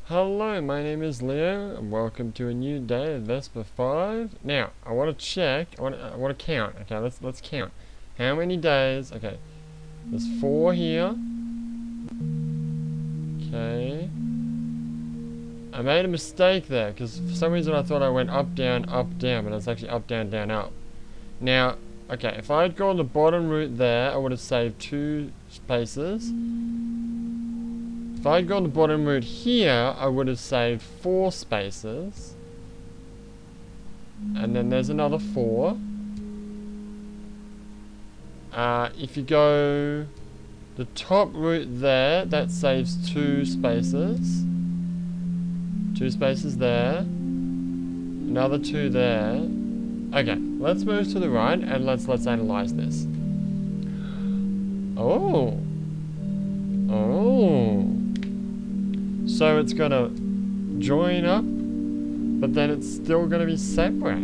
Hello, my name is Leo, and welcome to a new day of Vesper5. Now, I want to check. I want to count. Okay, let's count. How many days? Okay, there's 4 here. Okay. I made a mistake there because for some reason I thought I went up, down, but it's actually up, down, up. Now, okay, if I had gone the bottom route there, I would have saved 2 spaces. If I had gone the bottom route here, I would have saved 4 spaces. And then there's another 4. If you go the top route there, that saves 2 spaces. 2 spaces there. Another 2 there. Okay, let's move to the right and let's analyze this. Oh. So it's gonna join up, but then it's still gonna be separate.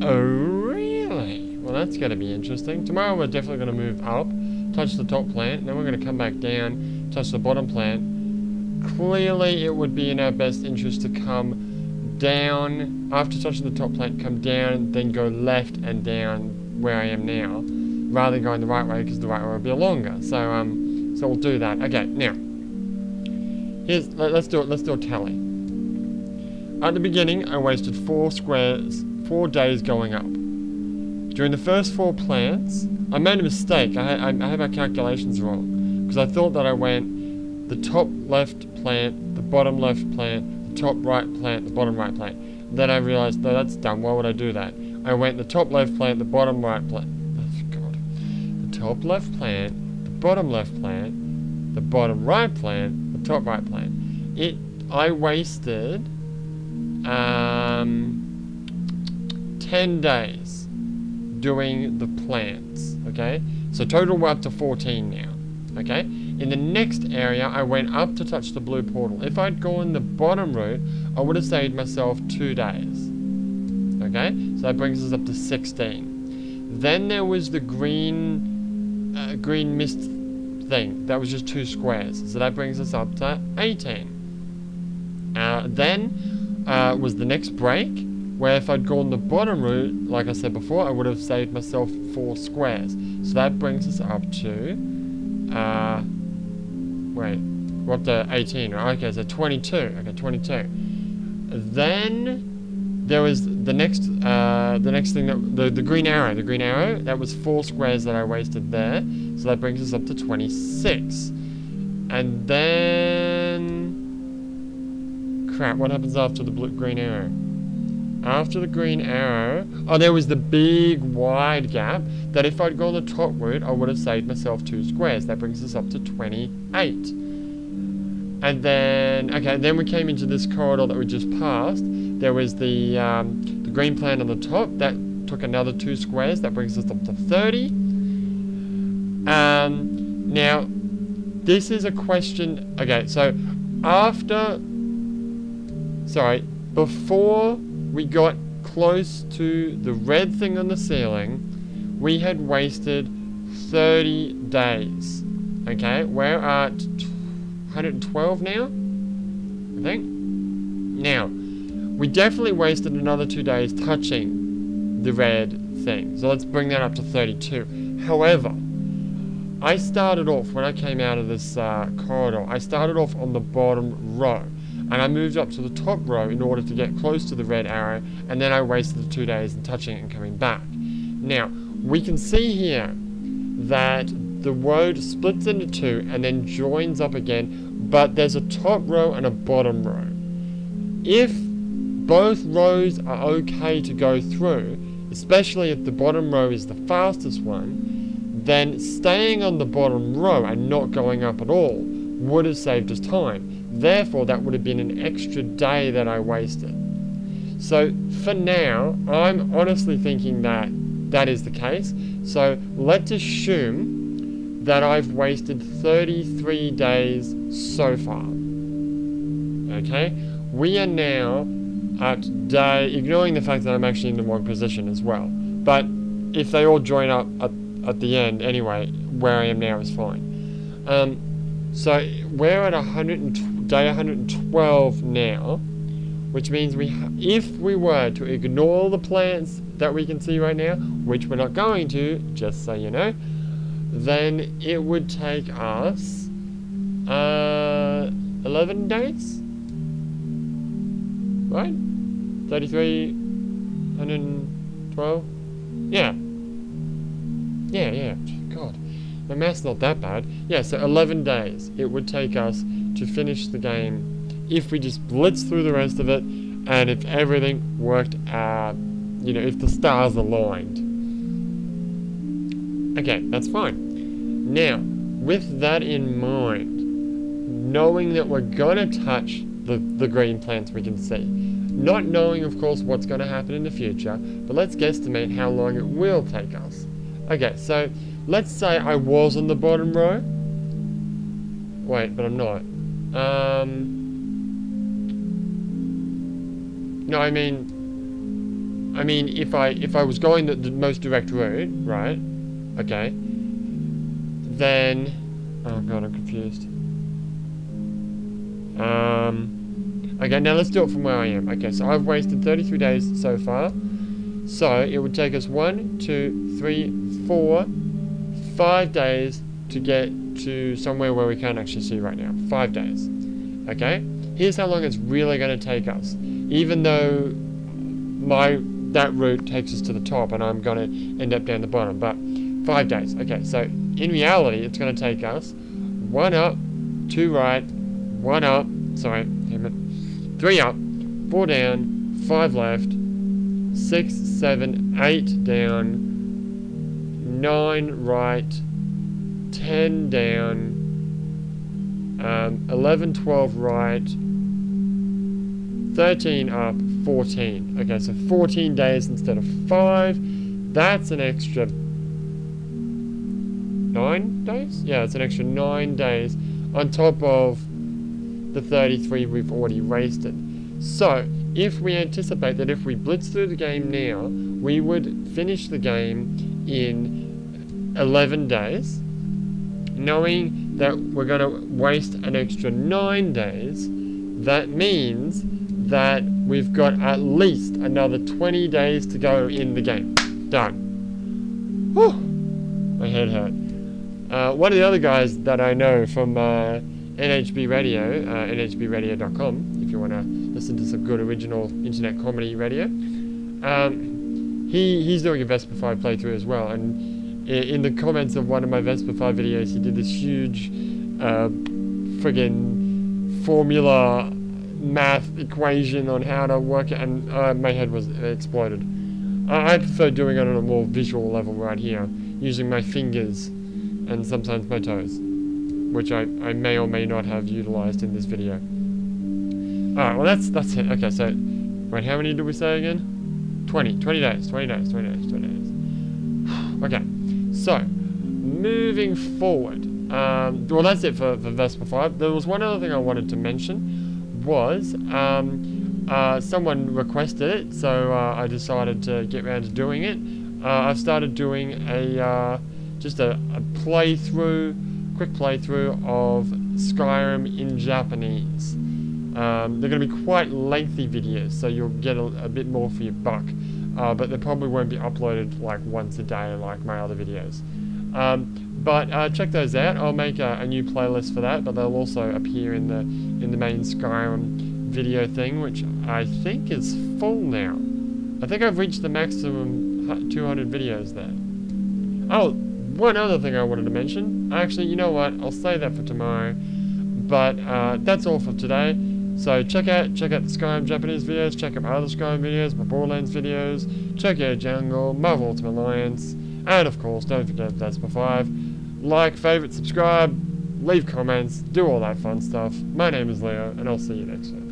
Oh, really? Well, that's gonna be interesting. Tomorrow we're definitely gonna move up, touch the top plant, and then we're gonna come back down, touch the bottom plant. Clearly, it would be in our best interest to come down, after touching the top plant, come down, then go left and down where I am now, rather than going the right way, because the right way will be longer. So we'll do that. Okay, now, let's do a tally. At the beginning, I wasted 4 days going up. During the first 4 plants, I made a mistake. I have our calculations wrong, because I thought that I went the top left plant, the bottom left plant, the top right plant, the bottom right plant. Then I realized, no, that's dumb. Why would I do that? I went the top left plant, the bottom right plant. Oh, God. The top left plant, the bottom left plant, the bottom right plant, the top right plant. I wasted 10 days doing the plants. Okay, so total we're up to 14 now. Okay, in the next area I went up to touch the blue portal. If I'd gone the bottom route, I would have saved myself 2 days. Okay, so that brings us up to 16. Then there was the green mist thing. That was just 2 squares, so that brings us up to 18. Then was the next break, where if I'd gone the bottom route, like I said before, I would have saved myself 4 squares. So that brings us up to wait, we're up to 18, right? Okay, so 22. Okay, 22. Then there was the next thing, that the green arrow. The green arrow, that was 4 squares that I wasted there. So that brings us up to 26. And then, crap, what happens after the green arrow? After the green arrow, oh, there was the big wide gap that if I'd gone the top route, I would have saved myself 2 squares. That brings us up to 28. And then, okay, then we came into this corridor that we just passed. There was the green plant on the top. That took another 2 squares. That brings us up to 30. Now, this is a question. Okay, so before we got close to the red thing on the ceiling, we had wasted 30 days. Okay, we're at 112 now, I think. Now, we definitely wasted another 2 days touching the red thing. So let's bring that up to 32. However, I started off, when I came out of this corridor, I started off on the bottom row. And I moved up to the top row in order to get close to the red arrow, and then I wasted the 2 days in touching it and coming back. Now, we can see here that the road splits into 2 and then joins up again, but there's a top row and a bottom row. If both rows are okay to go through, especially if the bottom row is the fastest one, then staying on the bottom row and not going up at all would have saved us time. Therefore, that would have been an extra day that I wasted. So, for now, I'm honestly thinking that that is the case. So, let's assume that I've wasted 33 days so far. Okay? We are now at day, ignoring the fact that I'm actually in the wrong position as well. But if they all join up at the end anyway, where I am now is fine. So we're at day 112 now, which means if we were to ignore the plants that we can see right now, which we're not going to, just so you know, then it would take us 11 days, right? 33, 112, yeah. God, my math's not that bad. Yeah, so 11 days it would take us to finish the game if we just blitz through the rest of it, and if everything worked out, you know, if the stars aligned. Okay, that's fine. Now, with that in mind, knowing that we're gonna touch the green plants we can see, not knowing, of course, what's gonna happen in the future, but let's guesstimate how long it will take us. Okay, so let's say I was on the bottom row. Wait, but I'm not. No, I mean, if I was going the most direct route, right? Okay. Then, oh god, I'm confused. Okay, now let's do it from where I am. Okay, so I've wasted 33 days so far. So it would take us 1, 2, 3, 4, 5 days to get to somewhere where we can't actually see right now. 5 days. Okay? Here's how long it's really going to take us. Even though that route takes us to the top and I'm going to end up down the bottom. But 5 days. Okay, so in reality, it's going to take us 1 up, 2 right, 1 up, sorry, 3 up, 4 down, 5 left, 6, 7, 8 down, 9 right, 10 down, 11, 12 right, 13 up, 14. Okay, so 14 days instead of 5. That's an extra 9 days? Yeah, it's an extra 9 days on top of the 33 we've already wasted. So, if we anticipate that if we blitz through the game now, we would finish the game in 11 days, knowing that we're going to waste an extra 9 days, that means that we've got at least another 20 days to go in the game. Done. Whew. My head hurt. One of the other guys that I know from NHB Radio, nhbradio.com, if you want to listen to some good original internet comedy radio, he's doing a Vesper5 playthrough as well, and in the comments of one of my Vesper5 videos, he did this huge friggin' formula math equation on how to work it, and my head was exploded. I prefer doing it on a more visual level right here, using my fingers and sometimes my toes, which I may or may not have utilized in this video. Alright, well that's it. Okay, so, wait, how many did we say again? 20 days. Okay, so, moving forward, well that's it for Vesper5. There was one other thing I wanted to mention, was, someone requested it, so I decided to get around to doing it. I've started doing just a quick playthrough of Skyrim in Japanese. They're going to be quite lengthy videos, so you'll get a bit more for your buck, but they probably won't be uploaded like once a day like my other videos. But check those out. I'll make a new playlist for that, but they'll also appear in the main Skyrim video thing, which I think is full now. I think I've reached the maximum 200 videos there. Oh, one other thing I wanted to mention. Actually, you know what? I'll save that for tomorrow. But that's all for today. So check out the Skyrim Japanese videos. Check out my other Skyrim videos, my Borderlands videos. Check out Jungle, Marvel Ultimate Alliance, and of course, don't forget Vesper5. Like, favorite, subscribe, leave comments, do all that fun stuff. My name is Leo, and I'll see you next time.